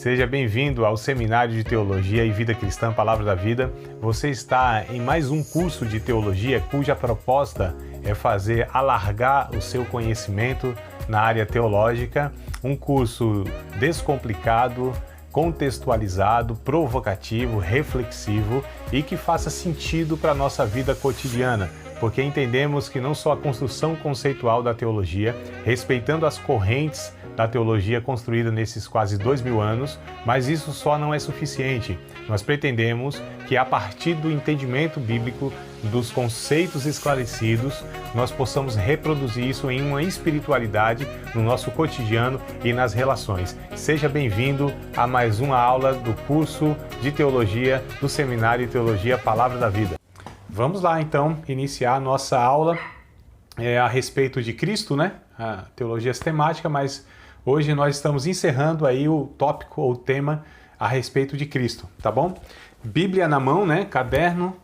Seja bem-vindo ao Seminário de Teologia e Vida Cristã Palavra da Vida. Você está em mais um curso de teologia cuja proposta é fazer alargar o seu conhecimento na área teológica, um curso descomplicado, contextualizado, provocativo, reflexivo e que faça sentido para a nossa vida cotidiana, porque entendemos que não só a construção conceitual da teologia, respeitando as correntes da teologia construída nesses quase 2000 anos, mas isso só não é suficiente. Nós pretendemos que a partir do entendimento bíblico, dos conceitos esclarecidos, nós possamos reproduzir isso em uma espiritualidade no nosso cotidiano e nas relações. Seja bem-vindo a mais uma aula do curso de teologia do Seminário de Teologia Palavra da Vida. Vamos lá então iniciar a nossa aula a respeito de Cristo, né? A teologia sistemática, mas hoje nós estamos encerrando aí o tópico ou tema a respeito de Cristo, tá bom? Bíblia na mão, né? Caderno,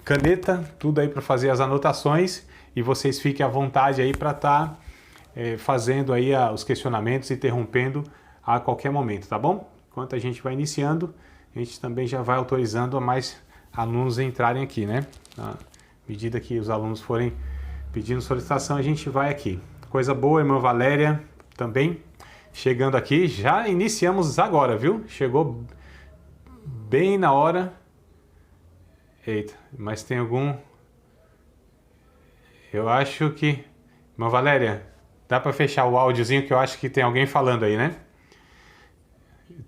caneta, tudo aí para fazer as anotações e vocês fiquem à vontade aí para estar fazendo aí os questionamentos, interrompendo a qualquer momento, tá bom? Enquanto a gente vai iniciando, a gente também já vai autorizando a mais alunos entrarem aqui, né? À medida que os alunos forem pedindo solicitação, a gente vai aqui. Coisa boa, irmã Valéria também chegando aqui. Já iniciamos agora, viu? Chegou bem na hora. Eita, mas tem algum... Eu acho que... Irmã Valéria, dá para fechar o áudiozinho que eu acho que tem alguém falando aí, né?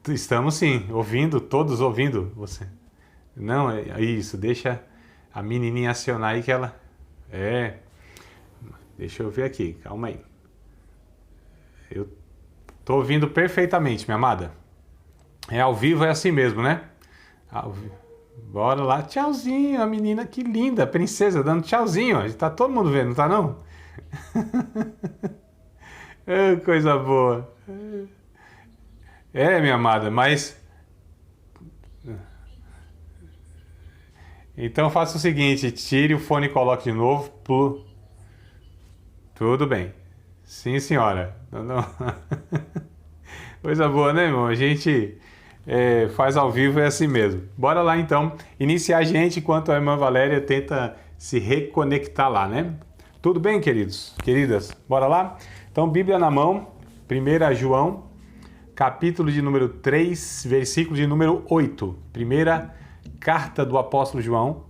Estamos sim, ouvindo, todos ouvindo você. Não, é isso, deixa a menininha acionar aí que ela... Deixa eu ver aqui, calma aí. Eu tô ouvindo perfeitamente, minha amada. Ao vivo é assim mesmo, né? Bora lá, tchauzinho, a menina, que linda, a princesa dando tchauzinho. Tá todo mundo vendo, não tá não? Coisa boa. Minha amada, mas... Então faça o seguinte, tire o fone e coloque de novo. Tudo bem. Sim, senhora. Não. Coisa boa, né, irmão? A gente faz ao vivo, é assim mesmo. Bora lá, então, iniciar a gente enquanto a irmã Valéria tenta se reconectar lá, né? Tudo bem, queridos? Queridas? Bora lá? Então, Bíblia na mão, 1 João, capítulo de número 3, versículo de número 8. Primeira carta do apóstolo João,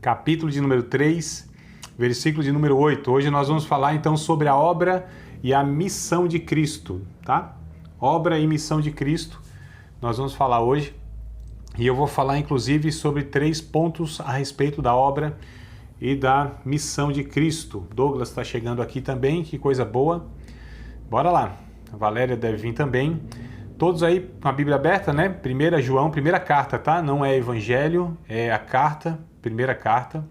capítulo de número 3, versículo de número 8. Hoje nós vamos falar então sobre a obra e a missão de Cristo, tá? Obra e missão de Cristo, nós vamos falar hoje. E eu vou falar inclusive sobre 3 pontos a respeito da obra e da missão de Cristo. Douglas está chegando aqui também, que coisa boa. Bora lá, a Valéria deve vir também. Todos aí com a Bíblia aberta, né? 1 João, primeira carta, tá? Não é evangelho, é a carta, primeira carta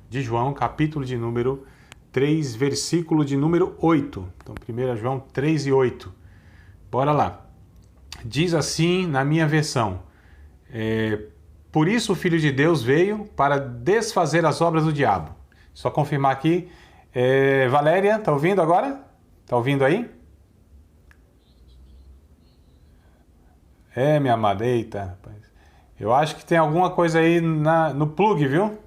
de João, capítulo de número 3, versículo de número 8. Então, 1 João 3 e 8. Bora lá. Diz assim na minha versão. Por isso o Filho de Deus veio para desfazer as obras do diabo. Só confirmar aqui. Valéria, tá ouvindo agora? Tá ouvindo aí? Minha amada, eita, rapaz. Eu acho que tem alguma coisa aí no plug, viu?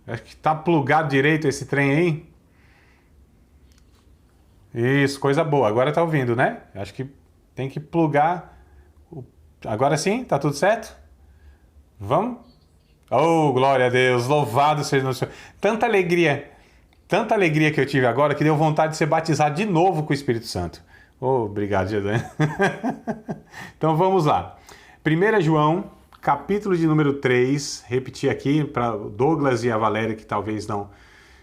Acho que tá plugado direito esse trem aí. Isso, coisa boa. Agora tá ouvindo, né? Acho que tem que plugar. Agora sim? Tá tudo certo? Vamos? Oh, glória a Deus. Louvado seja o Senhor. Tanta alegria que eu tive agora que deu vontade de ser batizado de novo com o Espírito Santo. Oh, obrigado, Jesus. Então vamos lá. 1 João, capítulo de número 3, repetir aqui para o Douglas e a Valéria que talvez não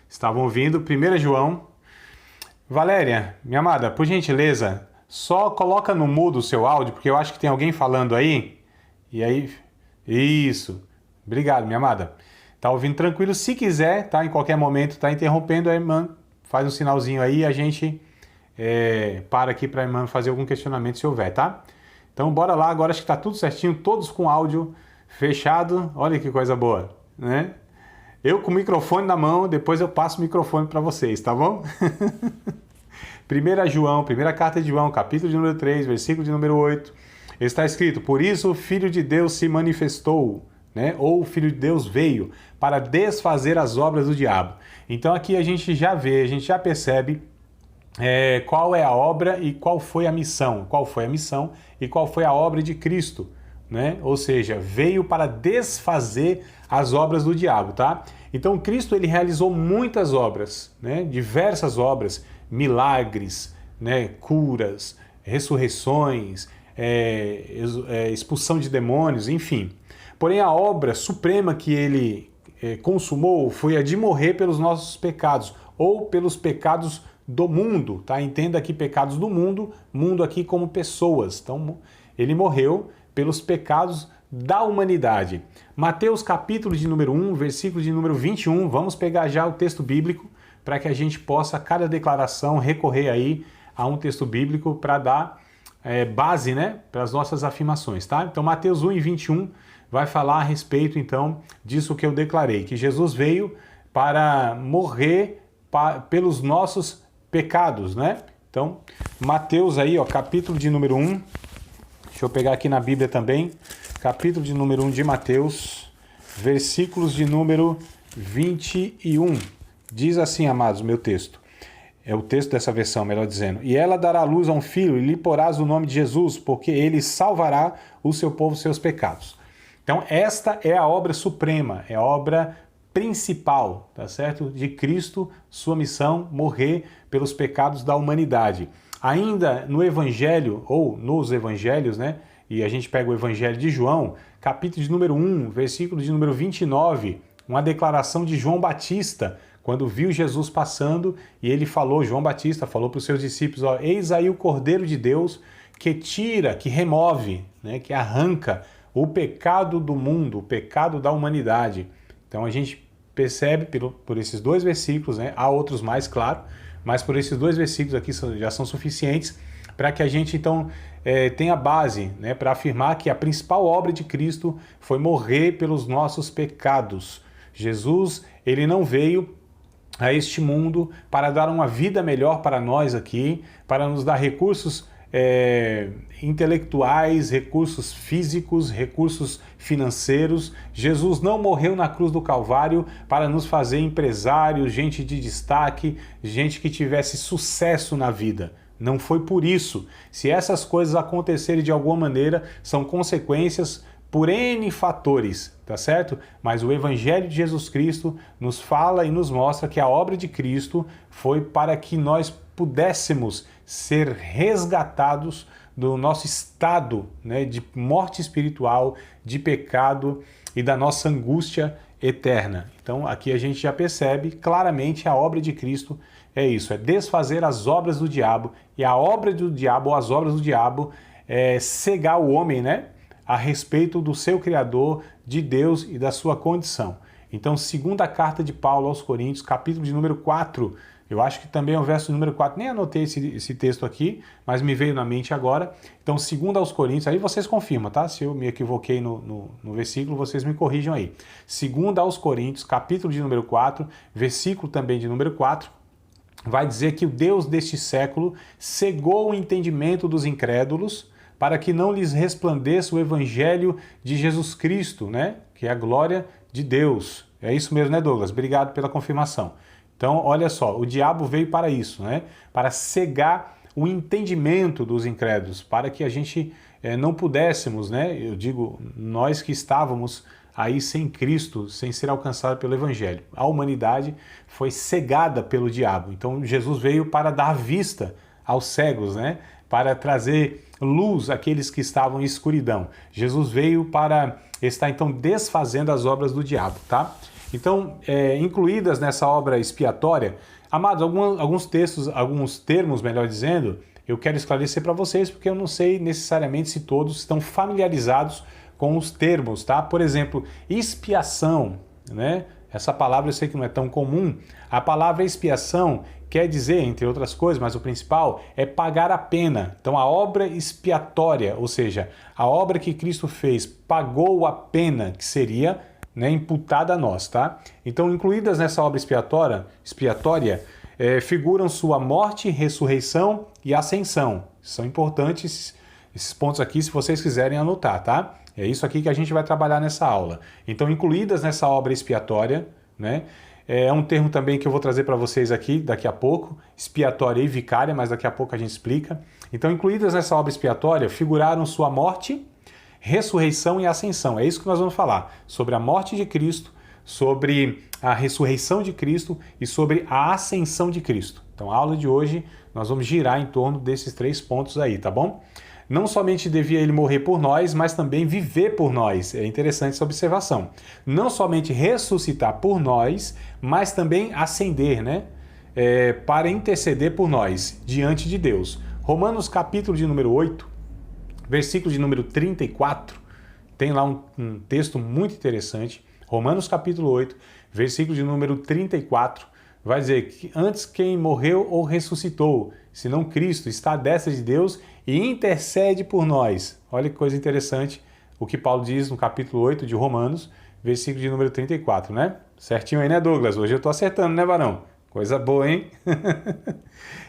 estavam ouvindo. 1 João. Valéria, minha amada, por gentileza, só coloca no mudo o seu áudio, porque eu acho que tem alguém falando aí. E aí, isso. Obrigado, minha amada. Tá ouvindo tranquilo? Se quiser, tá? Em qualquer momento, tá interrompendo, a irmã faz um sinalzinho aí e a gente... para aqui para a irmã fazer algum questionamento se houver, tá? Então bora lá, agora acho que tá tudo certinho, todos com áudio fechado, olha que coisa boa, né? Eu com o microfone na mão, depois eu passo o microfone para vocês, tá bom? João, primeira carta de João, capítulo de número 3, versículo de número 8, está escrito: por isso o Filho de Deus se manifestou, né? Ou o Filho de Deus veio para desfazer as obras do diabo. Então aqui a gente já vê, a gente já percebe qual é a obra e qual foi a missão. Qual foi a missão e qual foi a obra de Cristo, né? Ou seja, veio para desfazer as obras do diabo, tá? Então Cristo, ele realizou muitas obras, né? Diversas obras, milagres, né? Curas, ressurreições, expulsão de demônios, enfim. Porém, a obra suprema que ele consumou foi a de morrer pelos nossos pecados, ou pelos pecados do mundo, tá? Entenda aqui pecados do mundo aqui como pessoas. Então, ele morreu pelos pecados da humanidade. Mateus capítulo de número 1, versículo de número 21, vamos pegar já o texto bíblico para que a gente possa, cada declaração, recorrer aí a um texto bíblico para dar base, né, para as nossas afirmações, tá? Então, Mateus 1 e 21 vai falar a respeito, então, disso que eu declarei, que Jesus veio para morrer pelos nossos pecados, né? Então, Mateus aí, ó, capítulo de número 1, deixa eu pegar aqui na Bíblia também, capítulo de número 1 de Mateus, versículos de número 21. Diz assim, amados, meu texto. É o texto dessa versão, melhor dizendo. E ela dará à luz a um filho, e lhe porás o nome de Jesus, porque ele salvará o seu povo dos seus pecados. Então, esta é a obra suprema, é a obra principal, tá certo? De Cristo, sua missão, morrer pelos pecados da humanidade. Ainda no Evangelho, ou nos Evangelhos, né? E a gente pega o Evangelho de João, capítulo de número 1, versículo de número 29, uma declaração de João Batista, quando viu Jesus passando, e ele falou, João Batista falou para os seus discípulos, ó, eis aí o Cordeiro de Deus que tira, que remove, né, que arranca o pecado do mundo, o pecado da humanidade. Então a gente percebe por esses dois versículos, né, há outros mais, claro, mas por esses dois versículos aqui já são suficientes para que a gente então tenha base, né, para afirmar que a principal obra de Cristo foi morrer pelos nossos pecados. Jesus, ele não veio a este mundo para dar uma vida melhor para nós aqui, para nos dar recursos intelectuais, recursos físicos, recursos financeiros. Jesus não morreu na cruz do Calvário para nos fazer empresários, gente de destaque, gente que tivesse sucesso na vida. Não foi por isso. Se essas coisas acontecerem de alguma maneira, são consequências por N fatores, tá certo? Mas o Evangelho de Jesus Cristo nos fala e nos mostra que a obra de Cristo foi para que nós pudéssemos ser resgatados do nosso estado, né, de morte espiritual, de pecado e da nossa angústia eterna. Então aqui a gente já percebe claramente a obra de Cristo é isso, é desfazer as obras do diabo, e a obra do diabo, ou as obras do diabo, é cegar o homem, né, a respeito do seu Criador, de Deus e da sua condição. Então, segunda carta de Paulo aos Coríntios, capítulo de número 4, eu acho que também é o verso número 4, nem anotei esse texto aqui, mas me veio na mente agora. Então, segunda aos Coríntios, aí vocês confirmam, tá? Se eu me equivoquei no versículo, vocês me corrijam aí. Segunda aos Coríntios, capítulo de número 4, versículo também de número 4, vai dizer que o Deus deste século cegou o entendimento dos incrédulos para que não lhes resplandeça o evangelho de Jesus Cristo, né? Que é a glória de Deus. É isso mesmo, né, Douglas? Obrigado pela confirmação. Então, olha só, o diabo veio para isso, né? Para cegar o entendimento dos incrédulos, para que a gente não pudéssemos, né? Eu digo, nós que estávamos aí sem Cristo, sem ser alcançado pelo Evangelho. A humanidade foi cegada pelo diabo. Então, Jesus veio para dar vista aos cegos, né? Para trazer luz àqueles que estavam em escuridão. Jesus veio para estar, então, desfazendo as obras do diabo, tá? Então, incluídas nessa obra expiatória, amados, alguns textos, alguns termos, melhor dizendo, eu quero esclarecer para vocês, porque eu não sei necessariamente se todos estão familiarizados com os termos, tá? Por exemplo, expiação, né? Essa palavra eu sei que não é tão comum. A palavra expiação quer dizer, entre outras coisas, mas o principal é pagar a pena. Então, a obra expiatória, ou seja, a obra que Cristo fez, pagou a pena que seria, né, imputada a nós, tá? Então, incluídas nessa obra expiatória, figuram sua morte, ressurreição e ascensão. São importantes esses pontos aqui, se vocês quiserem anotar, tá? É isso aqui que a gente vai trabalhar nessa aula. Então, incluídas nessa obra expiatória, né? É um termo também que eu vou trazer para vocês aqui daqui a pouco, expiatória e vicária, mas daqui a pouco a gente explica. Então, incluídas nessa obra expiatória, figuraram sua morte, ressurreição e ascensão. É isso que nós vamos falar, sobre a morte de Cristo, sobre a ressurreição de Cristo e sobre a ascensão de Cristo. Então, a aula de hoje, nós vamos girar em torno desses 3 pontos aí, tá bom? Não somente devia ele morrer por nós, mas também viver por nós. É interessante essa observação. Não somente ressuscitar por nós, mas também ascender, né? Para interceder por nós, diante de Deus. Romanos capítulo de número 8, versículo de número 34, tem lá um texto muito interessante. Romanos capítulo 8, versículo de número 34, vai dizer que antes quem morreu ou ressuscitou, senão Cristo, está à destra de Deus e intercede por nós. Olha que coisa interessante o que Paulo diz no capítulo 8 de Romanos, versículo de número 34, né? Certinho aí, né, Douglas? Hoje eu tô acertando, né, varão? Coisa boa, hein?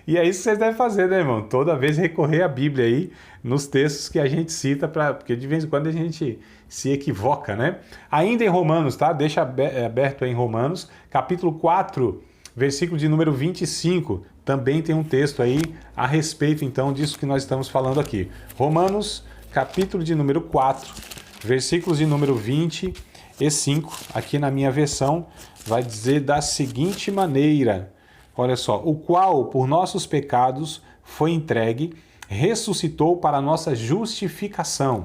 E é isso que vocês devem fazer, né, irmão? Toda vez recorrer à Bíblia aí, nos textos que a gente cita, porque de vez em quando a gente se equivoca, né? Ainda em Romanos, tá? Deixa aberto aí em Romanos, capítulo 4, versículo de número 25, também tem um texto aí a respeito, então, disso que nós estamos falando aqui. Romanos, capítulo de número 4, versículos de número 25, aqui na minha versão, vai dizer da seguinte maneira, olha só, o qual, por nossos pecados, foi entregue, ressuscitou para a nossa justificação.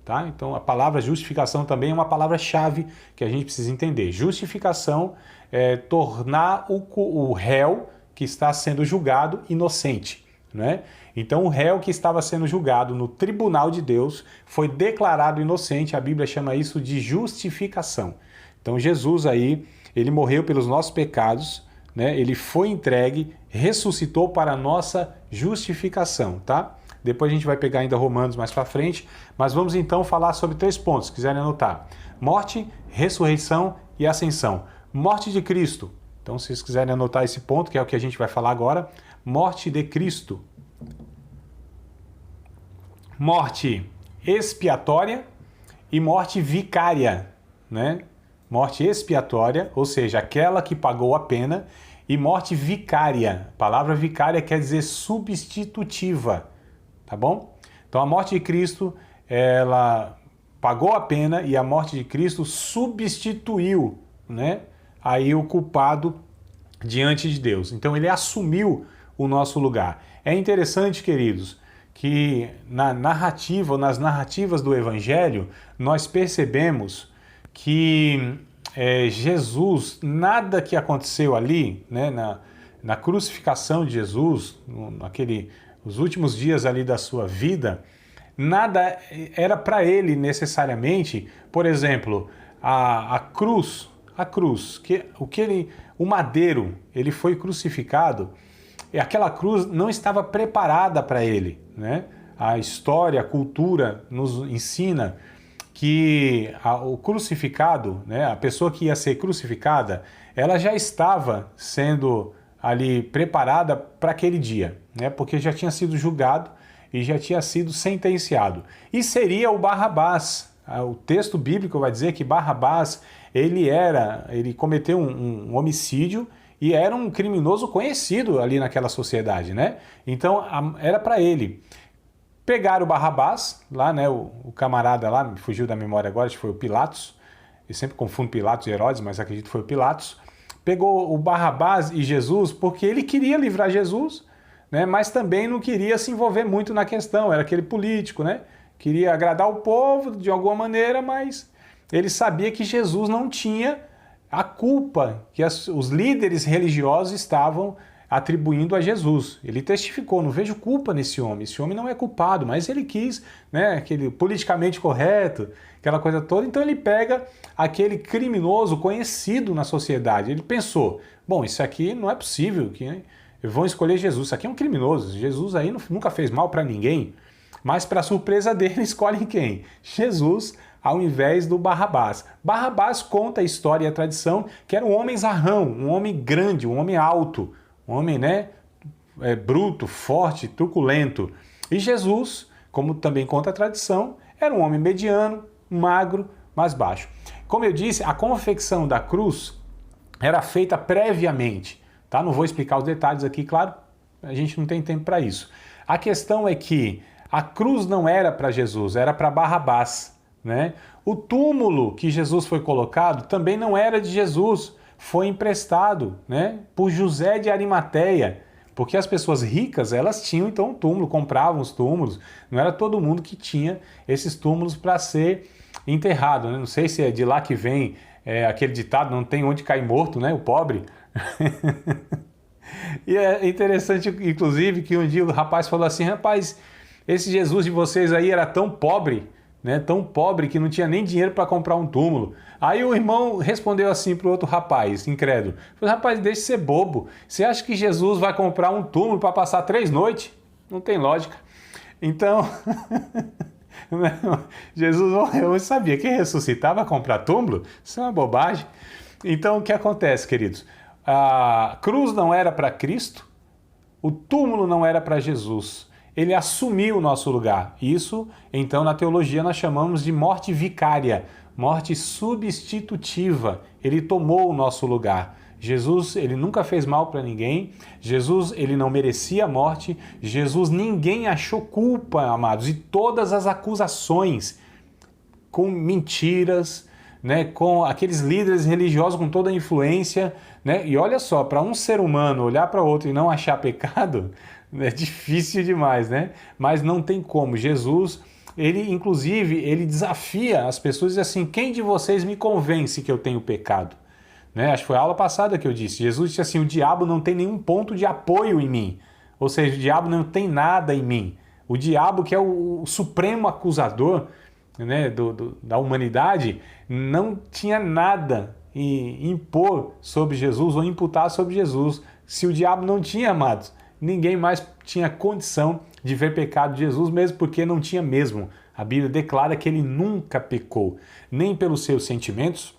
Tá? Então, a palavra justificação também é uma palavra-chave que a gente precisa entender. Justificação é tornar o réu que está sendo julgado inocente, né? Então, o réu que estava sendo julgado no tribunal de Deus foi declarado inocente. A Bíblia chama isso de justificação. Então, Jesus aí, ele morreu pelos nossos pecados, né? Ele foi entregue, ressuscitou para a nossa justificação, tá? Depois a gente vai pegar ainda Romanos mais para frente, mas vamos então falar sobre 3 pontos, se quiserem anotar. Morte, ressurreição e ascensão. Morte de Cristo. Então, se vocês quiserem anotar esse ponto, que é o que a gente vai falar agora, morte de Cristo. Morte expiatória e morte vicária, né? Morte expiatória, ou seja, aquela que pagou a pena, e morte vicária. A palavra vicária quer dizer substitutiva, tá bom? Então, a morte de Cristo, ela pagou a pena e a morte de Cristo substituiu, né? Aí o culpado diante de Deus. Então ele assumiu o nosso lugar. É interessante, queridos, que nas narrativas do Evangelho, nós percebemos que Jesus, nada que aconteceu ali, né, na crucificação de Jesus, os últimos dias ali da sua vida, nada era para ele necessariamente. Por exemplo, a cruz, o madeiro, ele foi crucificado, e aquela cruz não estava preparada para ele, né? A história, a cultura nos ensina que o crucificado, né, a pessoa que ia ser crucificada, ela já estava sendo ali preparada para aquele dia, né? Porque já tinha sido julgado e já tinha sido sentenciado. E seria o Barrabás. O texto bíblico vai dizer que Barrabás, ele cometeu um homicídio e era um criminoso conhecido ali naquela sociedade, né? Então, era para ele. Pegaram o Barrabás, lá, né, o camarada lá, me fugiu da memória agora, acho que foi o Pilatos, eu sempre confundo Pilatos e Herodes, mas acredito que foi o Pilatos, pegou o Barrabás e Jesus porque ele queria livrar Jesus, né, mas também não queria se envolver muito na questão, era aquele político, né? Queria agradar o povo de alguma maneira, mas ele sabia que Jesus não tinha a culpa que os líderes religiosos estavam atribuindo a Jesus. Ele testificou, não vejo culpa nesse homem, esse homem não é culpado, mas ele quis, né, aquele politicamente correto, aquela coisa toda, então ele pega aquele criminoso conhecido na sociedade, ele pensou, bom, isso aqui não é possível, vão escolher Jesus, isso aqui é um criminoso, Jesus aí nunca fez mal para ninguém, mas para surpresa dele escolhem quem? Jesus, ao invés do Barrabás. Barrabás conta a história e a tradição que era um homem zarrão, um homem grande, um homem alto, um homem, né, bruto, forte, truculento. E Jesus, como também conta a tradição, era um homem mediano, magro, mas baixo. Como eu disse, a confecção da cruz era feita previamente, tá? Não vou explicar os detalhes aqui, claro, a gente não tem tempo para isso. A questão é que a cruz não era para Jesus, era para Barrabás, né? O túmulo que Jesus foi colocado também não era de Jesus, foi emprestado, né, por José de Arimateia, porque as pessoas ricas, elas tinham então um túmulo, compravam os túmulos, não era todo mundo que tinha esses túmulos para ser enterrado, né? Não sei se é de lá que vem aquele ditado, não tem onde cair morto, né, o pobre. E é interessante, inclusive, que um dia o rapaz falou assim, rapaz, esse Jesus de vocês aí era tão pobre, né, tão pobre que não tinha nem dinheiro para comprar um túmulo. Aí o irmão respondeu assim para o outro rapaz, incrédulo, falou, rapaz, deixa de ser bobo, você acha que Jesus vai comprar um túmulo para passar 3 noites? Não tem lógica. Então, Jesus morreu e sabia que ressuscitar vai comprar túmulo? Isso é uma bobagem. Então, o que acontece, queridos? A cruz não era para Cristo, o túmulo não era para Jesus. Ele assumiu o nosso lugar. Isso, então, na teologia nós chamamos de morte vicária, morte substitutiva. Ele tomou o nosso lugar. Jesus, ele nunca fez mal para ninguém. Jesus, ele não merecia a morte. Jesus, ninguém achou culpa, amados. E todas as acusações com mentiras, né, com aqueles líderes religiosos com toda a influência, né? E olha só, para um ser humano olhar para outro e não achar pecado, é difícil demais, né? Mas não tem como. Jesus, ele inclusive, ele desafia as pessoas e diz assim, quem de vocês me convence que eu tenho pecado? Né? Acho que foi a aula passada que eu disse. Jesus disse assim, o diabo não tem nenhum ponto de apoio em mim. Ou seja, o diabo não tem nada em mim. O diabo, que é o supremo acusador, né, da humanidade, não tinha nada em impor sobre Jesus ou imputar sobre Jesus. Se o diabo não tinha, amados, ninguém mais tinha condição de ver pecado de Jesus, mesmo porque não tinha mesmo. A Bíblia declara que ele nunca pecou, nem pelos seus sentimentos,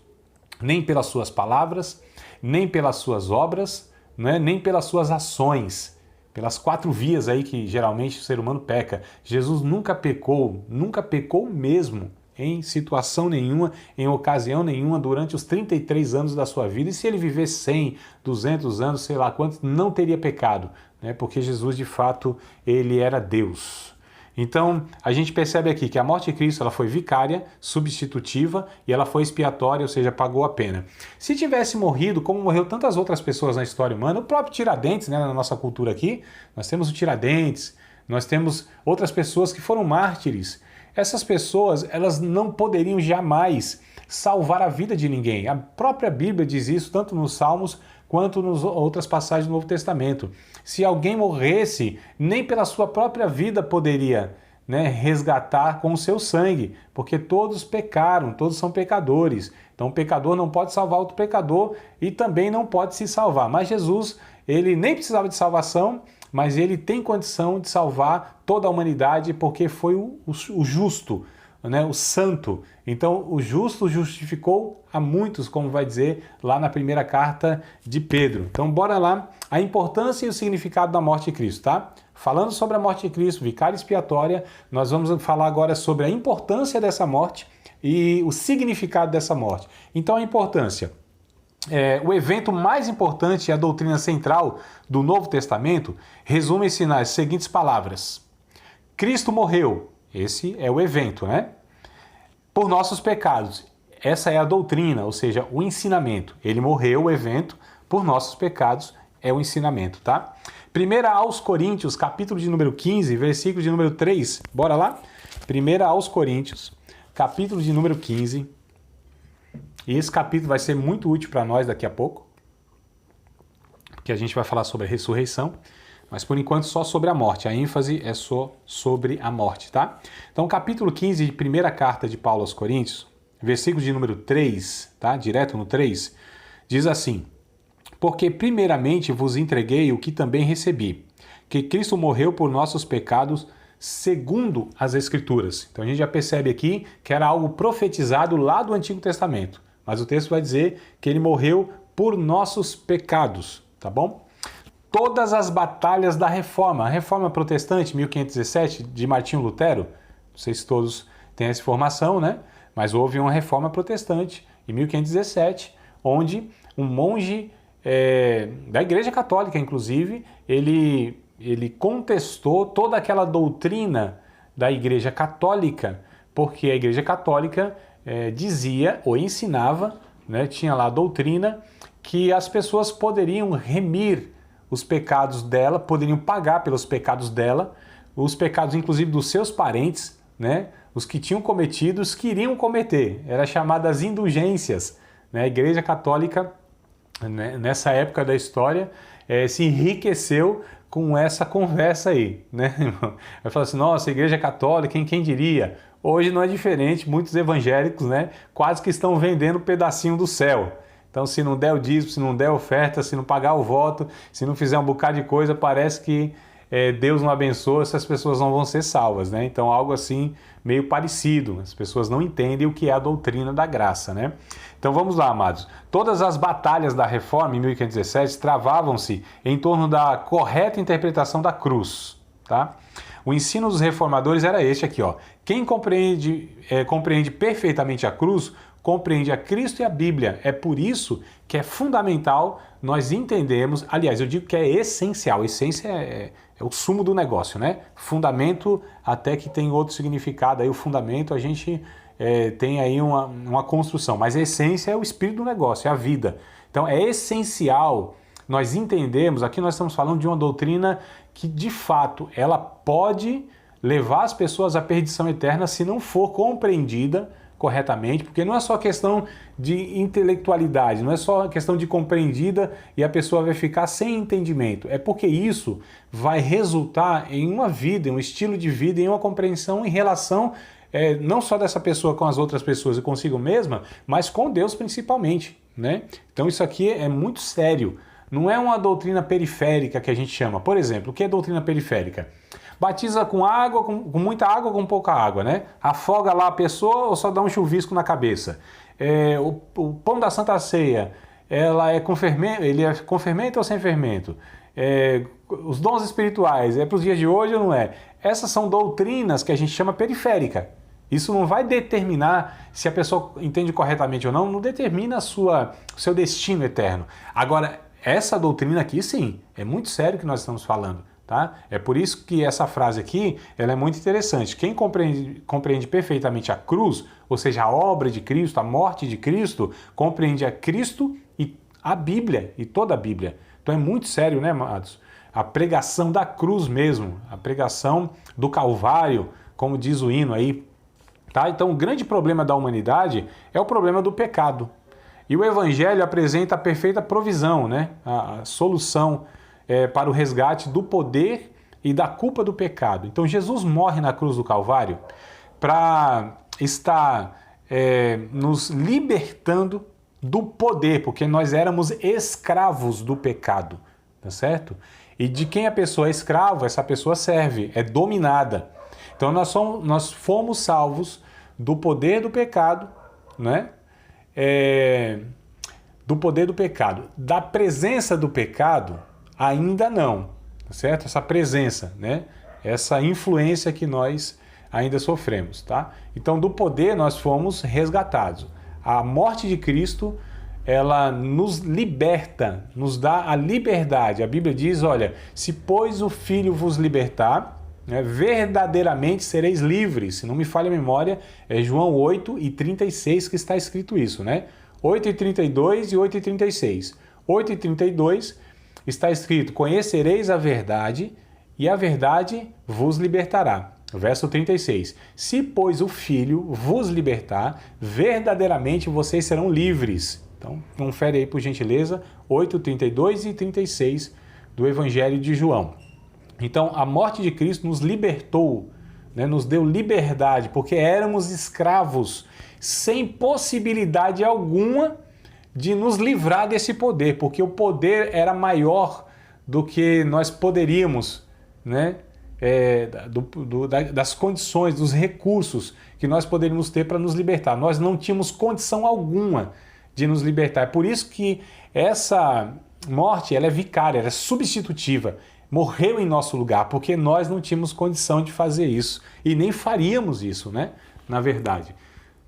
nem pelas suas palavras, nem pelas suas obras, né, nem pelas suas ações, pelas 4 vias aí que geralmente o ser humano peca. Jesus nunca pecou mesmo, em situação nenhuma, em ocasião nenhuma, durante os 33 anos da sua vida. E se ele viver 100, 200 anos, sei lá quantos, não teria pecado, né? Porque Jesus, de fato, ele era Deus. Então, a gente percebe aqui que a morte de Cristo ela foi vicária, substitutiva e ela foi expiatória, ou seja, pagou a pena. Se tivesse morrido, como morreu tantas outras pessoas na história humana, o próprio Tiradentes, né, na nossa cultura aqui, nós temos o Tiradentes, nós temos outras pessoas que foram mártires. Essas pessoas, elas não poderiam jamais salvar a vida de ninguém. A própria Bíblia diz isso, tanto nos Salmos quanto nas outras passagens do Novo Testamento. Se alguém morresse, nem pela sua própria vida poderia, né, resgatar com o seu sangue, porque todos pecaram, todos são pecadores. Então o pecador não pode salvar outro pecador e também não pode se salvar. Mas Jesus, ele nem precisava de salvação, mas ele tem condição de salvar toda a humanidade porque foi o justo, né, o santo. Então o justo justificou a muitos, como vai dizer lá na primeira carta de Pedro. Então bora lá, a importância e o significado da morte de Cristo, tá? Falando sobre a morte de Cristo, vicária expiatória, nós vamos falar agora sobre a importância dessa morte e o significado dessa morte. Então a importância. O evento mais importante e a doutrina central do Novo Testamento resume-se nas seguintes palavras. Cristo morreu, esse é o evento, né? Por nossos pecados. Essa é a doutrina, ou seja, o ensinamento. Ele morreu, o evento, por nossos pecados, é o ensinamento, tá? 1 aos Coríntios, capítulo de número 15, versículo de número 3. Bora lá? 1 aos Coríntios, capítulo de número 15. E esse capítulo vai ser muito útil para nós daqui a pouco, porque a gente vai falar sobre a ressurreição, mas por enquanto só sobre a morte. A ênfase é só sobre a morte, tá? Então, capítulo 15 de primeira carta de Paulo aos Coríntios, versículo de número 3, tá? Direto no 3, diz assim: porque primeiramente vos entreguei o que também recebi, que Cristo morreu por nossos pecados segundo as Escrituras. Então a gente já percebe aqui que era algo profetizado lá do Antigo Testamento. Mas o texto vai dizer que ele morreu por nossos pecados, tá bom? todas as batalhas da Reforma. A Reforma Protestante, 1517, de Martinho Lutero, não sei se todos têm essa informação, né? Mas houve uma Reforma Protestante em 1517, onde um monge da Igreja Católica, inclusive, ele contestou toda aquela doutrina da Igreja Católica, porque a Igreja Católica dizia ou ensinava, né, tinha lá a doutrina, que as pessoas poderiam remir os pecados dela, poderiam pagar pelos pecados dela, os pecados inclusive dos seus parentes, né, os que tinham cometido, os que iriam cometer. Era chamadas indulgências. Né? A Igreja Católica, né, nessa época da história, se enriqueceu com essa conversa aí. Né? Vai falar assim, nossa, a Igreja Católica, quem diria? Hoje não é diferente, muitos evangélicos, né, quase que estão vendendo um pedacinho do céu. Então, se não der o dízimo, se não der oferta, se não pagar o voto, se não fizer um bocado de coisa, parece que Deus não abençoa, essas pessoas não vão ser salvas, né? Então, algo assim meio parecido. As pessoas não entendem o que é a doutrina da graça, né? Então, vamos lá, amados. Todas as batalhas da Reforma, em 1517, travavam-se em torno da correta interpretação da cruz, tá? O ensino dos reformadores era este aqui, ó. Quem compreende perfeitamente a cruz, compreende a Cristo e a Bíblia. É por isso que é fundamental nós entendermos, aliás, eu digo que é essencial, essência é o sumo do negócio, né? Fundamento até que tem outro significado, aí o fundamento a gente tem aí uma construção, mas a essência é o espírito do negócio, é a vida. Então é essencial nós entendermos, aqui nós estamos falando de uma doutrina que de fato ela pode levar as pessoas à perdição eterna se não for compreendida corretamente, porque não é só questão de intelectualidade, não é só questão de compreendida e a pessoa vai ficar sem entendimento, é porque isso vai resultar em uma vida, em um estilo de vida, em uma compreensão em relação não só dessa pessoa com as outras pessoas e consigo mesma, mas com Deus principalmente, né? Então isso aqui é muito sério, não é uma doutrina periférica que a gente chama. Por exemplo, o que é doutrina periférica? Batiza com água, com muita água ou com pouca água, né? Afoga lá a pessoa ou só dá um chuvisco na cabeça? O pão da Santa Ceia, ele é com fermento ou sem fermento? Os dons espirituais, para os dias de hoje ou não é? Essas são doutrinas que a gente chama periférica. Isso não vai determinar se a pessoa entende corretamente ou não, não determina o seu destino eterno. Agora, essa doutrina aqui, sim, é muito sério que nós estamos falando. Tá? É por isso que essa frase aqui ela é muito interessante. Quem compreende perfeitamente a cruz, ou seja, a obra de Cristo, a morte de Cristo, compreende a Cristo e a Bíblia, e toda a Bíblia. Então é muito sério, né, amados? A pregação da cruz mesmo, a pregação do Calvário, como diz o hino aí. Tá? Então o grande problema da humanidade é o problema do pecado. E o Evangelho apresenta a perfeita provisão, né? A solução para o resgate do poder e da culpa do pecado. Então Jesus morre na cruz do Calvário para estar nos libertando do poder, porque nós éramos escravos do pecado, tá certo? E de quem a pessoa é escrava, essa pessoa serve, é dominada. Então nós fomos salvos do poder do pecado, né? Do poder do pecado. Da presença do pecado, ainda não, tá certo? Essa presença, né? Essa influência que nós ainda sofremos, tá? Então, do poder nós fomos resgatados. A morte de Cristo, ela nos liberta, nos dá a liberdade. A Bíblia diz, olha, se pois o Filho vos libertar, né, verdadeiramente sereis livres. Se não me falha a memória, é João 8:36 que está escrito isso, né? 8:32 e 8:36. 8:32 está escrito, conhecereis a verdade e a verdade vos libertará. Verso 36. Se, pois, o Filho vos libertar, verdadeiramente vocês serão livres. Então, confere aí, por gentileza, 8:32 e 36 do Evangelho de João. Então, a morte de Cristo nos libertou, né, nos deu liberdade, porque éramos escravos, sem possibilidade alguma de nos livrar desse poder, porque o poder era maior do que nós poderíamos, né? Das condições, dos recursos que nós poderíamos ter para nos libertar. Nós não tínhamos condição alguma de nos libertar. É por isso que morte, ela é vicária, ela é substitutiva. Morreu em nosso lugar, porque nós não tínhamos condição de fazer isso. E nem faríamos isso, né? Na verdade.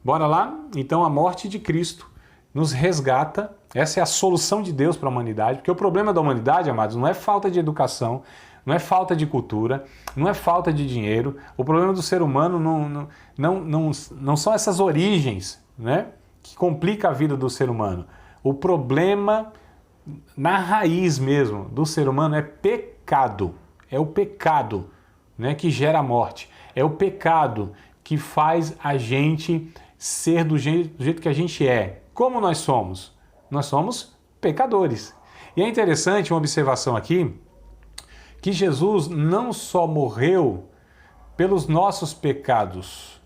Bora lá? Então a morte de Cristo nos resgata. Essa é a solução de Deus para a humanidade. Porque o problema da humanidade, amados, não é falta de educação, não é falta de cultura, não é falta de dinheiro. O problema do ser humano não são essas origens, né? Que complica a vida do ser humano. O problema na raiz mesmo do ser humano é pecado. É o pecado, né, que gera a morte. É o pecado que faz a gente ser do jeito que a gente é. Como nós somos? Nós somos pecadores. E é interessante uma observação aqui, que Jesus não só morreu pelos nossos pecados.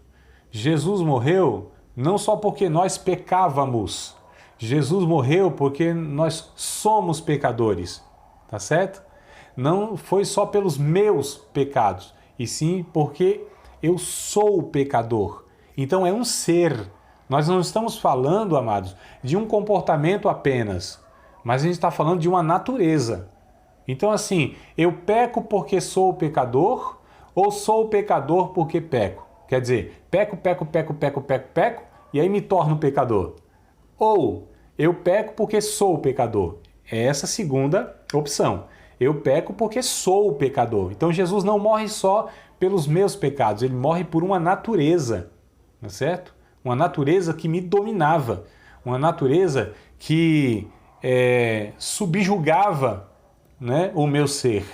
Jesus morreu não só porque nós pecávamos. Jesus morreu porque nós somos pecadores, tá certo? Não foi só pelos meus pecados, e sim porque eu sou pecador. Então é um ser. Nós não estamos falando, amados, de um comportamento apenas, mas a gente está falando de uma natureza. Então assim, eu peco porque sou pecador ou sou pecador porque peco? Quer dizer, peco, e aí me torno pecador. Ou eu peco porque sou pecador. É essa a segunda opção. Eu peco porque sou pecador. Então Jesus não morre só pelos meus pecados, ele morre por uma natureza, não é certo? Uma natureza que me dominava, uma natureza que subjugava, né, o meu ser.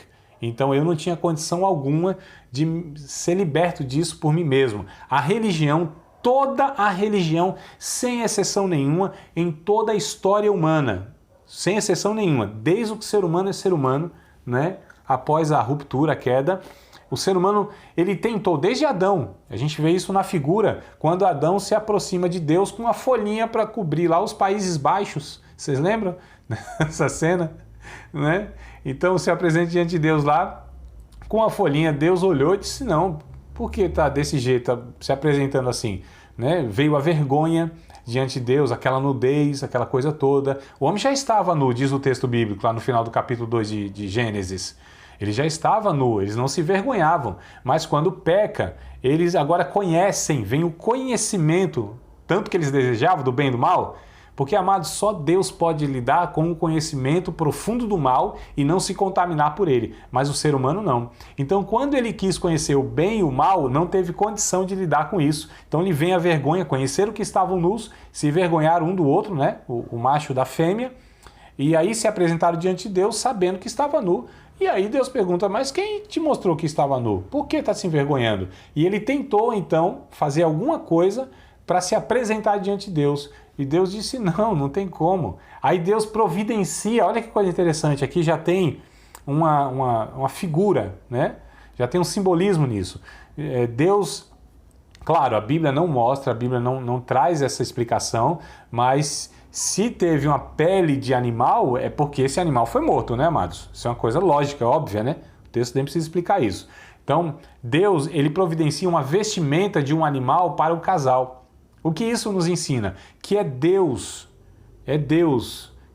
Então eu não tinha condição alguma de ser liberto disso por mim mesmo. A religião, toda a religião, sem exceção nenhuma, em toda a história humana, sem exceção nenhuma, desde que o ser humano é ser humano, né, após a ruptura, a queda, o ser humano, ele tentou, desde Adão, a gente vê isso na figura, quando Adão se aproxima de Deus com uma folhinha para cobrir lá os Países Baixos. Vocês lembram dessa cena? Né? Então se apresenta diante de Deus lá, com a folhinha. Deus olhou e disse, não, por que está desse jeito, tá se apresentando assim? Né? Veio a vergonha diante de Deus, aquela nudez, aquela coisa toda. O homem já estava nu, diz o texto bíblico, lá no final do capítulo 2 de Gênesis. Ele já estava nu, eles não se vergonhavam. Mas quando peca, eles agora conhecem, vem o conhecimento, tanto que eles desejavam do bem e do mal. Porque, amados, só Deus pode lidar com o conhecimento profundo do mal e não se contaminar por ele, mas o ser humano não. Então, quando ele quis conhecer o bem e o mal, não teve condição de lidar com isso. Então, lhe vem a vergonha, conheceram que estavam nus, se envergonharam um do outro, né? O macho da fêmea, e aí se apresentaram diante de Deus sabendo que estava nu. E aí Deus pergunta, mas quem te mostrou que estava nu? Por que está se envergonhando? E ele tentou, então, fazer alguma coisa para se apresentar diante de Deus. E Deus disse, não tem como. Aí Deus providencia, olha que coisa interessante, aqui já tem uma figura, né? Já tem um simbolismo nisso. Deus, claro, a Bíblia não mostra, a Bíblia não traz essa explicação, mas se teve uma pele de animal, é porque esse animal foi morto, né, amados? Isso é uma coisa lógica, óbvia, né? O texto nem precisa explicar isso. Então, Deus, ele providencia uma vestimenta de um animal para o casal. O que isso nos ensina? Que é Deus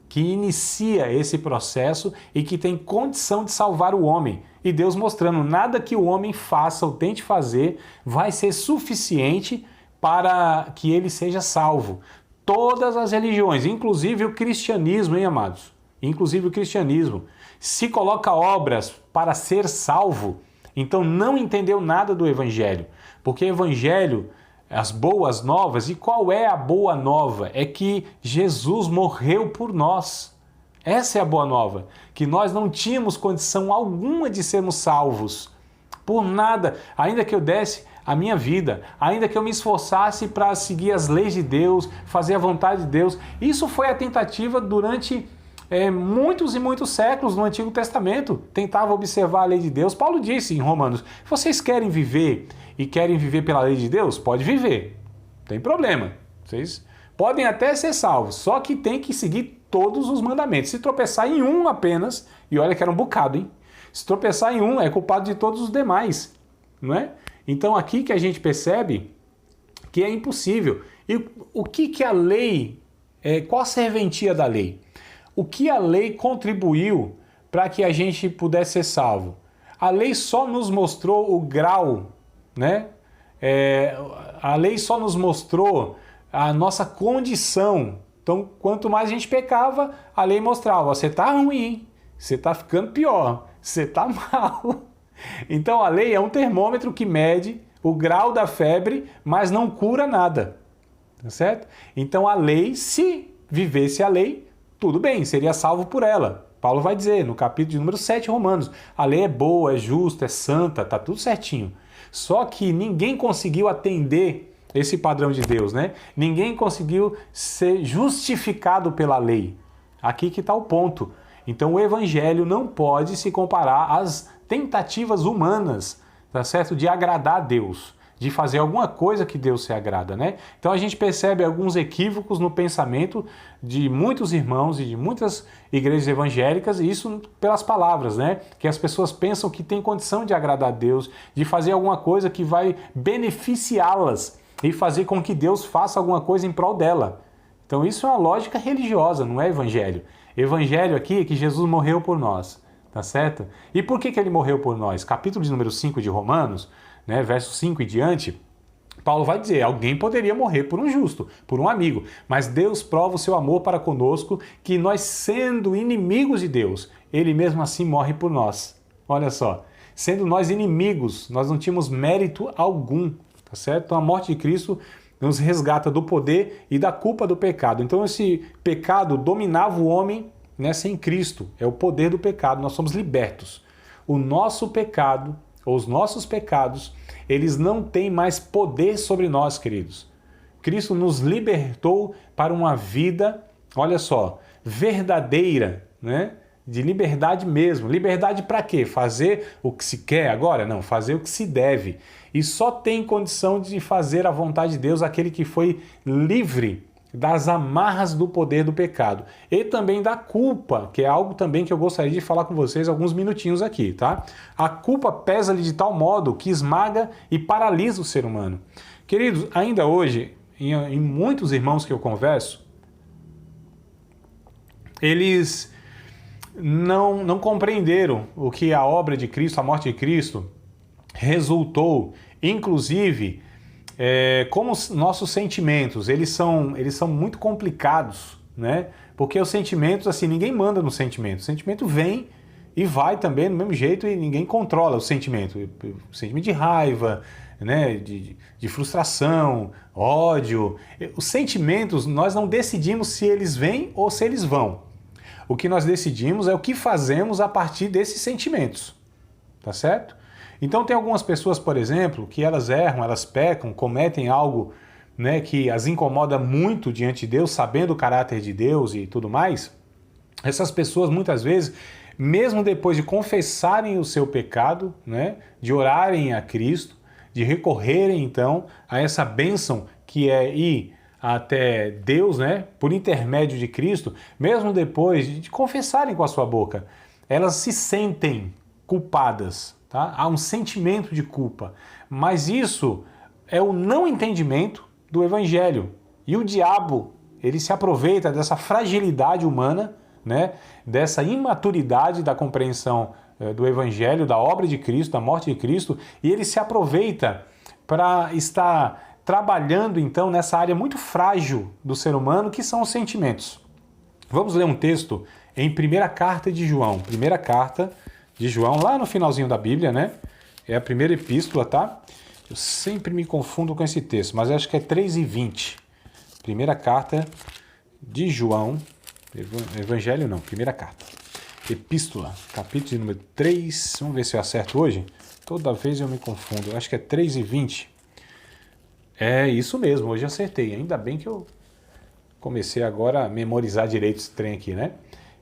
que inicia esse processo e que tem condição de salvar o homem. E Deus mostrando nada que o homem faça ou tente fazer vai ser suficiente para que ele seja salvo. Todas as religiões, inclusive o cristianismo, hein, amados? Inclusive o cristianismo, se coloca obras para ser salvo, então não entendeu nada do evangelho. Porque o evangelho, as boas novas, e qual é a boa nova? É que Jesus morreu por nós. Essa é a boa nova, que nós não tínhamos condição alguma de sermos salvos. Por nada, ainda que eu desse a minha vida, ainda que eu me esforçasse para seguir as leis de Deus, fazer a vontade de Deus. Isso foi a tentativa durante muitos e muitos séculos no Antigo Testamento. Tentava observar a lei de Deus. Paulo disse em Romanos, vocês querem viver e querem viver pela lei de Deus? Pode viver, não tem problema. Vocês podem até ser salvos, só que tem que seguir todos os mandamentos. Se tropeçar em um apenas, e olha que era um bocado, hein? Se tropeçar em um, é culpado de todos os demais, não é? Então aqui que a gente percebe que é impossível. E o que a lei, qual a serventia da lei? O que a lei contribuiu para que a gente pudesse ser salvo? A lei só nos mostrou o grau, né? A lei só nos mostrou a nossa condição. Então, quanto mais a gente pecava, a lei mostrava, você está ruim, você está ficando pior, você está mal. Então, a lei é um termômetro que mede o grau da febre, mas não cura nada, tá certo? Então, a lei, se vivesse a lei, tudo bem, seria salvo por ela. Paulo vai dizer no capítulo de número 7, Romanos, a lei é boa, é justa, é santa, tá tudo certinho. Só que ninguém conseguiu atender esse padrão de Deus, né? Ninguém conseguiu ser justificado pela lei. Aqui que está o ponto. Então o evangelho não pode se comparar às tentativas humanas, tá certo? De agradar a Deus, de fazer alguma coisa que Deus se agrada, né? Então a gente percebe alguns equívocos no pensamento de muitos irmãos e de muitas igrejas evangélicas, e isso pelas palavras, né? Que as pessoas pensam que tem condição de agradar a Deus, de fazer alguma coisa que vai beneficiá-las e fazer com que Deus faça alguma coisa em prol dela. Então isso é uma lógica religiosa, não é evangelho. Evangelho aqui é que Jesus morreu por nós, tá certo? E por que ele morreu por nós? Capítulo de número 5 de Romanos, né, verso 5 e diante, Paulo vai dizer, alguém poderia morrer por um justo, por um amigo, mas Deus prova o seu amor para conosco, que nós sendo inimigos de Deus, ele mesmo assim morre por nós. Olha só, sendo nós inimigos, nós não tínhamos mérito algum, tá certo? Então a morte de Cristo nos resgata do poder e da culpa do pecado. Então esse pecado dominava o homem, né, sem Cristo, é o poder do pecado, nós somos libertos. O nosso pecado, ou os nossos pecados, eles não têm mais poder sobre nós, queridos. Cristo nos libertou para uma vida, olha só, verdadeira, né? De liberdade mesmo. Liberdade para quê? Fazer o que se quer agora? Não, fazer o que se deve. E só tem condição de fazer a vontade de Deus aquele que foi livre das amarras do poder do pecado e também da culpa, que é algo também que eu gostaria de falar com vocês alguns minutinhos aqui, tá? A culpa pesa-lhe de tal modo que esmaga e paralisa o ser humano. Queridos, ainda hoje, em muitos irmãos que eu converso, eles não compreenderam o que a obra de Cristo, a morte de Cristo, resultou, inclusive, como os nossos sentimentos, eles são muito complicados, né? Porque os sentimentos, assim, ninguém manda no sentimento. O sentimento vem e vai também do mesmo jeito e ninguém controla o sentimento. O sentimento de raiva, né? De frustração, ódio. Os sentimentos, nós não decidimos se eles vêm ou se eles vão. O que nós decidimos é o que fazemos a partir desses sentimentos, tá certo? Então tem algumas pessoas, por exemplo, que elas erram, elas pecam, cometem algo, né, que as incomoda muito diante de Deus, sabendo o caráter de Deus e tudo mais. Essas pessoas muitas vezes, mesmo depois de confessarem o seu pecado, né, de orarem a Cristo, de recorrerem então a essa bênção que é ir até Deus, né, por intermédio de Cristo, mesmo depois de confessarem com a sua boca, elas se sentem culpadas. Tá? Há um sentimento de culpa, mas isso é o não entendimento do Evangelho. E o diabo, ele se aproveita dessa fragilidade humana, né? Dessa imaturidade da compreensão do Evangelho, da obra de Cristo, da morte de Cristo, e ele se aproveita para estar trabalhando então nessa área muito frágil do ser humano, que são os sentimentos. Vamos ler um texto em primeira carta de João, primeira carta de João, lá no finalzinho da Bíblia, né? É a primeira epístola, tá? Eu sempre me confundo com esse texto, mas acho que é 3:20. Primeira carta de João, Evangelho não, primeira carta. Epístola, capítulo de número 3, vamos ver se eu acerto hoje. Toda vez eu me confundo, eu acho que é 3:20. É isso mesmo, hoje eu acertei. Ainda bem que eu comecei agora a memorizar direito esse trem aqui, né?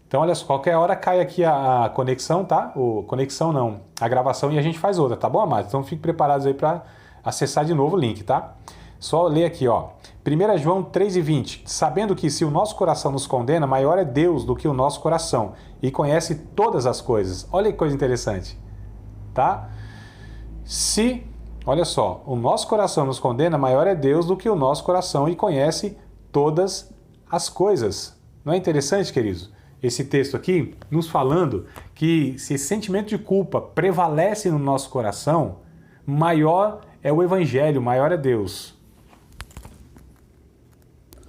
Então, olha só, qualquer hora cai aqui a conexão, tá? Conexão não, a gravação, e a gente faz outra, tá bom, amados? Então, fiquem preparados aí para acessar de novo o link, tá? Só ler aqui, ó. 1 João 3:20. Sabendo que se o nosso coração nos condena, maior é Deus do que o nosso coração e conhece todas as coisas. Olha que coisa interessante, tá? Se, olha só, o nosso coração nos condena, maior é Deus do que o nosso coração e conhece todas as coisas. Não é interessante, queridos? esse texto aqui nos falando que se esse sentimento de culpa prevalece no nosso coração, maior é o Evangelho, maior é Deus.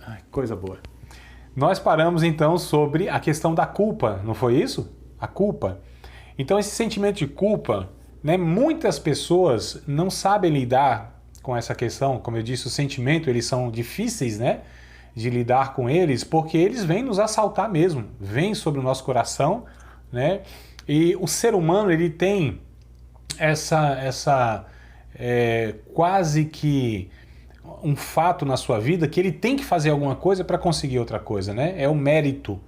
Ai, coisa boa. Nós paramos então sobre a questão da culpa, não foi isso? A culpa. Então esse sentimento de culpa, né, muitas pessoas não sabem lidar com essa questão. Como eu disse, o sentimento, eles são difíceis, né, de lidar com eles, porque eles vêm nos assaltar mesmo, vêm sobre o nosso coração, né? E o ser humano, ele tem quase que um fato na sua vida que ele tem que fazer alguma coisa para conseguir outra coisa, né? É o mérito.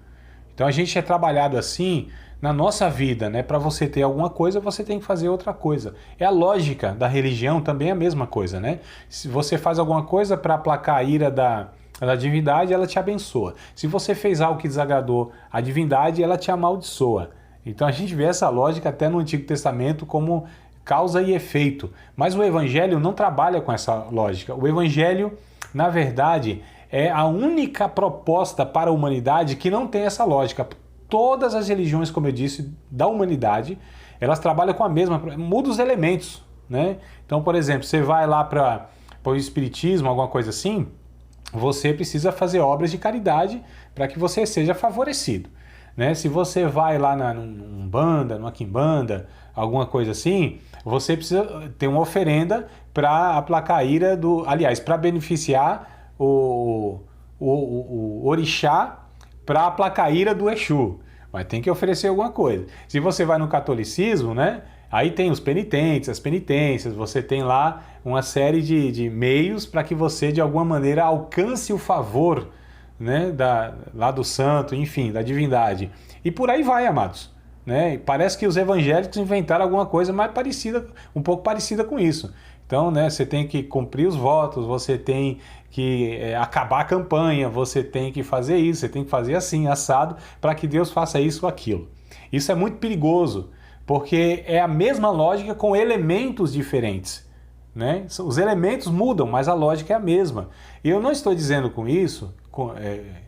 Então a gente é trabalhado assim na nossa vida, né? Para você ter alguma coisa, você tem que fazer outra coisa. É a lógica da religião também é a mesma coisa, né? Se você faz alguma coisa para aplacar a ira da divindade, ela te abençoa. Se você fez algo que desagradou a divindade, ela te amaldiçoa. Então a gente vê essa lógica até no Antigo Testamento como causa e efeito. Mas o Evangelho não trabalha com essa lógica. O Evangelho, na verdade, é a única proposta para a humanidade que não tem essa lógica. Todas as religiões, como eu disse, da humanidade, elas trabalham com a mesma, muda os elementos, né? Então, por exemplo, você vai lá para o Espiritismo, alguma coisa assim, você precisa fazer obras de caridade para que você seja favorecido, né? Se você vai lá na Umbanda, numa Quimbanda, alguma coisa assim, você precisa ter uma oferenda para aplacar a ira para beneficiar o orixá, para aplacar a ira do Exu. Mas tem que oferecer alguma coisa. Se você vai no catolicismo, né? Aí tem os penitentes, as penitências, você tem lá uma série de meios para que você, de alguma maneira, alcance o favor, né, lá do santo, enfim, da divindade. E por aí vai, amados. Né? Parece que os evangélicos inventaram alguma coisa mais parecida, um pouco parecida com isso. Então, né, você tem que cumprir os votos, você tem que acabar a campanha, você tem que fazer isso, você tem que fazer assim, assado, para que Deus faça isso ou aquilo. Isso é muito perigoso, porque é a mesma lógica com elementos diferentes. Né? Os elementos mudam, mas a lógica é a mesma. E eu não estou dizendo com isso,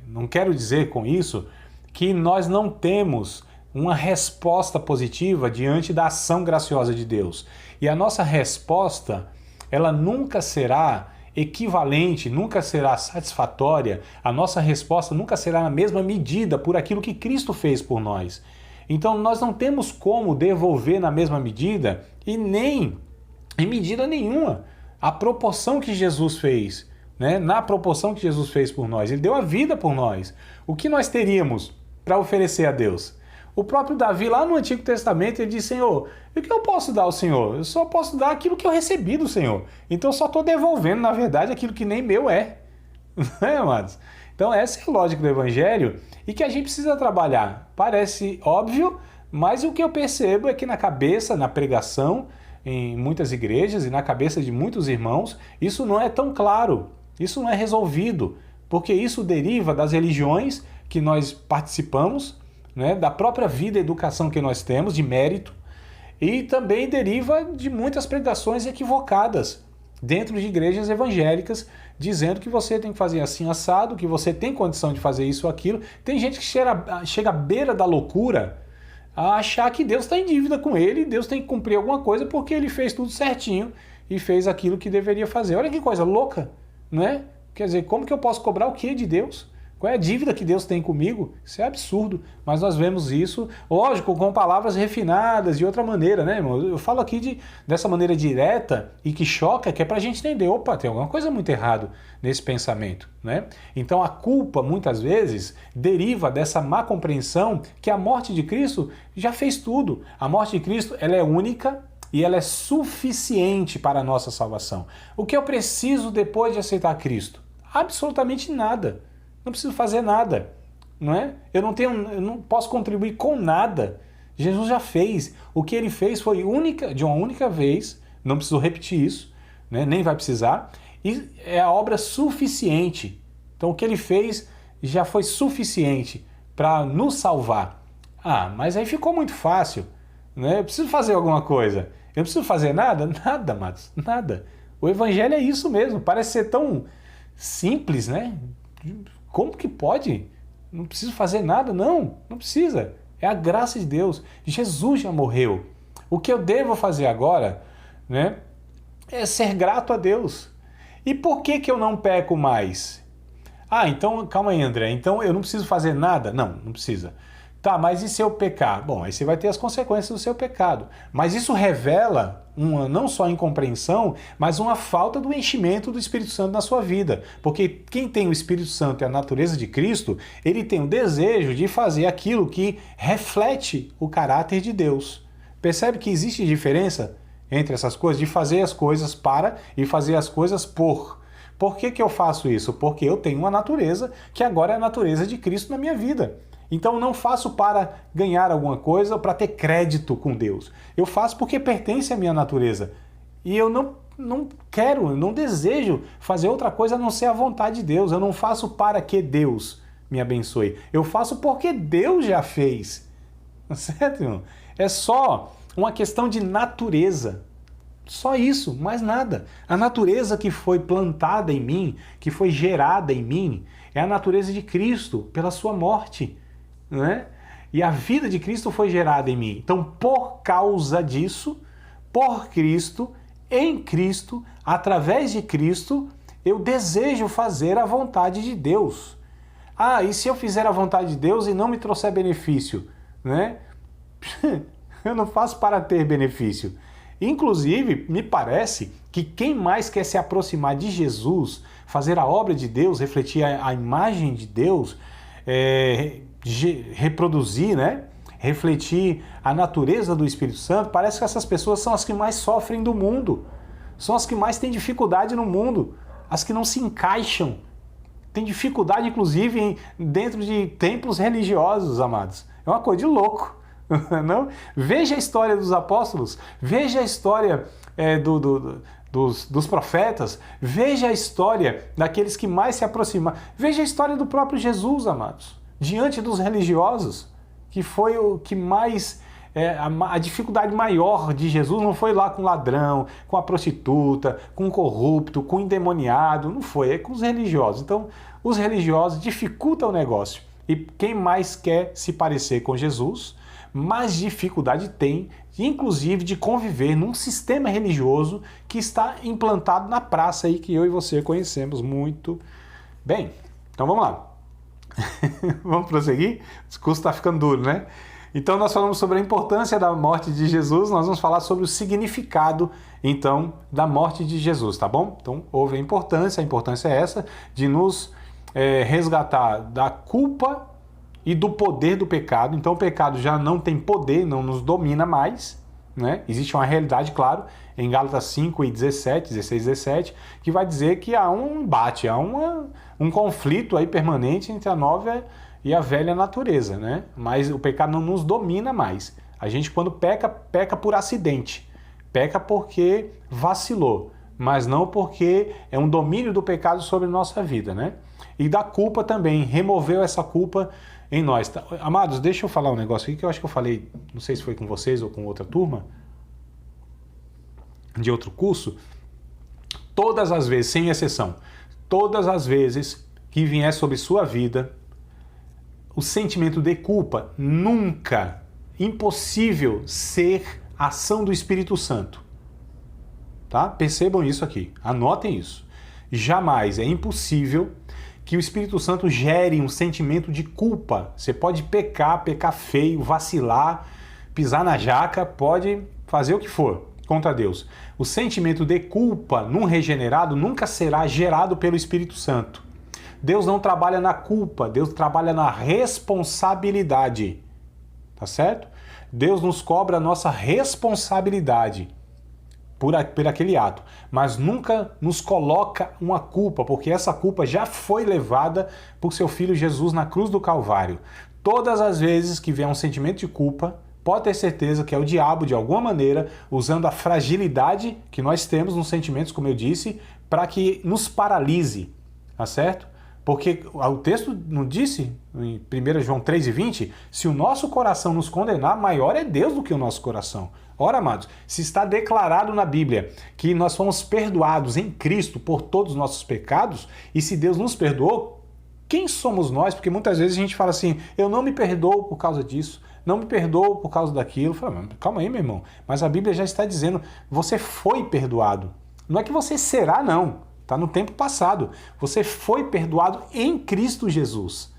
não quero dizer com isso, que nós não temos uma resposta positiva diante da ação graciosa de Deus. E a nossa resposta, ela nunca será equivalente, nunca será satisfatória, a nossa resposta nunca será na mesma medida por aquilo que Cristo fez por nós. Então nós não temos como devolver na mesma medida e nem em medida nenhuma a proporção que Jesus fez, né? Na proporção que Jesus fez por nós. Ele deu a vida por nós. O que nós teríamos para oferecer a Deus? O próprio Davi, lá no Antigo Testamento, ele diz: Senhor, o que eu posso dar ao Senhor? Eu só posso dar aquilo que eu recebi do Senhor. Então eu só estou devolvendo, na verdade, aquilo que nem meu é. Não é, amados? Então essa é a lógica do Evangelho e que a gente precisa trabalhar. Parece óbvio, mas o que eu percebo é que na cabeça, na pregação, em muitas igrejas e na cabeça de muitos irmãos, isso não é tão claro, isso não é resolvido, porque isso deriva das religiões que nós participamos, né, da própria vida e educação que nós temos, de mérito, e também deriva de muitas pregações equivocadas dentro de igrejas evangélicas, dizendo que você tem que fazer assim assado, que você tem condição de fazer isso ou aquilo. Tem gente que chega à beira da loucura a achar que Deus está em dívida com ele, e Deus tem que cumprir alguma coisa porque ele fez tudo certinho e fez aquilo que deveria fazer. Olha que coisa louca, não é? Quer dizer, como que eu posso cobrar o que de Deus? Qual é a dívida que Deus tem comigo? Isso é absurdo, mas nós vemos isso, lógico, com palavras refinadas, de outra maneira, né, irmão? Eu falo aqui dessa maneira direta e que choca, que é pra gente entender, opa, tem alguma coisa muito errada nesse pensamento, né? Então a culpa, muitas vezes, deriva dessa má compreensão que a morte de Cristo já fez tudo. A morte de Cristo, ela é única e ela é suficiente para a nossa salvação. O que eu preciso depois de aceitar Cristo? Absolutamente nada. Não preciso fazer nada, não é? Eu não posso contribuir com nada. Jesus já fez. O que ele fez foi de uma única vez, não preciso repetir isso, né? Nem vai precisar, e é a obra suficiente. Então o que ele fez já foi suficiente para nos salvar. Ah, mas aí ficou muito fácil, né? Eu preciso fazer alguma coisa. Eu não preciso fazer nada? Nada, Matos, nada. O evangelho é isso mesmo, parece ser tão simples, né? Como que pode? Não preciso fazer nada? Não, não precisa. É a graça de Deus. Jesus já morreu. O que eu devo fazer agora, né, é ser grato a Deus. E por que eu não peco mais? Ah, então, calma aí, André. Então eu não preciso fazer nada? Não, não precisa. Tá, mas e se eu pecar? Bom, aí você vai ter as consequências do seu pecado. Mas isso revela uma não só incompreensão, mas uma falta do enchimento do Espírito Santo na sua vida. Porque quem tem o Espírito Santo e a natureza de Cristo, ele tem o desejo de fazer aquilo que reflete o caráter de Deus. Percebe que existe diferença entre essas coisas? De fazer as coisas para e fazer as coisas por. Por que eu faço isso? Porque eu tenho uma natureza que agora é a natureza de Cristo na minha vida. Então não faço para ganhar alguma coisa ou para ter crédito com Deus. Eu faço porque pertence à minha natureza. E eu não quero, eu não desejo fazer outra coisa a não ser a vontade de Deus. Eu não faço para que Deus me abençoe. Eu faço porque Deus já fez. Certo, irmão? É só uma questão de natureza. Só isso, mais nada. A natureza que foi plantada em mim, que foi gerada em mim, é a natureza de Cristo pela sua morte. Né? E a vida de Cristo foi gerada em mim. Então, por causa disso, por Cristo, em Cristo, através de Cristo, eu desejo fazer a vontade de Deus. Ah, e se eu fizer a vontade de Deus e não me trouxer benefício? Né? Eu não faço para ter benefício. Inclusive, me parece que quem mais quer se aproximar de Jesus, fazer a obra de Deus, refletir a imagem de Deus, reproduzir, né? Refletir a natureza do Espírito Santo, parece que essas pessoas são as que mais sofrem do mundo, são as que mais têm dificuldade no mundo, as que não se encaixam, têm dificuldade inclusive dentro de templos religiosos, amados. É uma coisa de louco. Não? Veja a história dos apóstolos, veja a história dos profetas, veja a história daqueles que mais se aproximaram, veja a história do próprio Jesus, amados, diante dos religiosos, que foi o que mais... a dificuldade maior de Jesus não foi lá com o ladrão, com a prostituta, com o corrupto, com o endemoniado, não foi, é com os religiosos. Então, os religiosos dificultam o negócio. E quem mais quer se parecer com Jesus, mais dificuldade tem, inclusive, de conviver num sistema religioso que está implantado na praça aí, que eu e você conhecemos muito bem. Então vamos lá. Vamos prosseguir? O discurso está ficando duro, né? Então nós falamos sobre a importância da morte de Jesus, nós vamos falar sobre o significado, então, da morte de Jesus, tá bom? Então houve a importância é essa, de nos resgatar da culpa e do poder do pecado. Então o pecado já não tem poder, não nos domina mais, né? Existe uma realidade, claro, em Gálatas 5 e 16, 17, que vai dizer que há um embate, há um conflito aí permanente entre a nova e a velha natureza, né? Mas o pecado não nos domina mais. A gente, quando peca, peca por acidente, peca porque vacilou, mas não porque é um domínio do pecado sobre a nossa vida, né? E da culpa também, removeu essa culpa em nós. Amados, deixa eu falar um negócio aqui que eu acho que eu falei, não sei se foi com vocês ou com outra turma, de outro curso. Todas as vezes, sem exceção, todas as vezes que vier sobre sua vida o sentimento de culpa, nunca, impossível ser ação do Espírito Santo. Tá? Percebam isso aqui, anotem isso. Jamais, é impossível que o Espírito Santo gere um sentimento de culpa. Você pode pecar feio, vacilar, pisar na jaca, pode fazer o que for contra Deus. O sentimento de culpa num regenerado nunca será gerado pelo Espírito Santo. Deus não trabalha na culpa, Deus trabalha na responsabilidade. Tá certo? Deus nos cobra a nossa responsabilidade por aquele ato, mas nunca nos coloca uma culpa, porque essa culpa já foi levada por seu Filho Jesus na cruz do Calvário. Todas as vezes que vier um sentimento de culpa, pode ter certeza que é o diabo, de alguma maneira, usando a fragilidade que nós temos nos sentimentos, como eu disse, para que nos paralise, tá certo? Porque o texto não disse, em 1 João 3,20, se o nosso coração nos condenar, maior é Deus do que o nosso coração. Ora, amados, se está declarado na Bíblia que nós fomos perdoados em Cristo por todos os nossos pecados, e se Deus nos perdoou, Quem somos nós? Porque muitas vezes a gente fala assim, eu não me perdoo por causa disso, não me perdoo por causa daquilo. Fala, calma aí, meu irmão. Mas a Bíblia já está dizendo, você foi perdoado. Não é que você será, não. Está no tempo passado. Você foi perdoado em Cristo Jesus.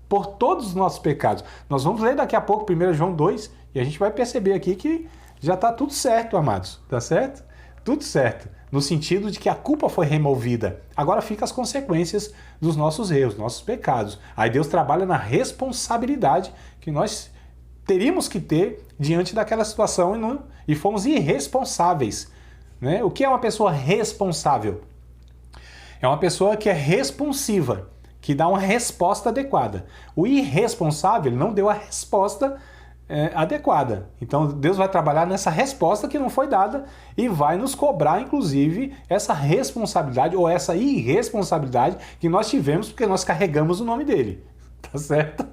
Por todos os nossos pecados. Nós vamos ler daqui a pouco 1 João 2 e a gente vai perceber aqui que já está tudo certo, amados. Tá certo? Tudo certo. No sentido de que a culpa foi removida. Agora fica as consequências dos nossos erros, nossos pecados. Aí Deus trabalha na responsabilidade que nós teríamos que ter diante daquela situação e fomos irresponsáveis. Né? O que é uma pessoa responsável? É uma pessoa que é responsiva, que dá uma resposta adequada. O irresponsável não deu a resposta adequada. Então Deus vai trabalhar nessa resposta que não foi dada e vai nos cobrar, inclusive, essa responsabilidade ou essa irresponsabilidade que nós tivemos porque nós carregamos o nome dele. Tá certo?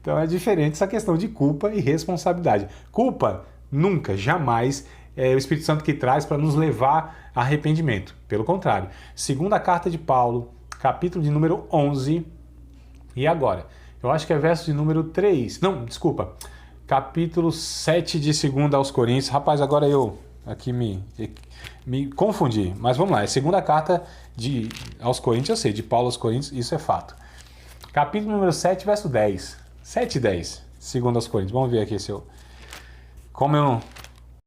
Então é diferente essa questão de culpa e responsabilidade. Culpa, nunca, jamais é o Espírito Santo que traz para nos levar a arrependimento. Pelo contrário. Segunda carta de Paulo, capítulo de número 11. E agora? Eu acho que é verso de número 3. Não, desculpa. Capítulo 7 de 2 aos Coríntios. Rapaz, agora eu aqui me confundi. Mas vamos lá. É segunda carta aos Coríntios, eu sei. De Paulo aos Coríntios, isso é fato. Capítulo número 7, verso 10. 7 e 10. 2 aos Coríntios. Vamos ver aqui se eu... Como eu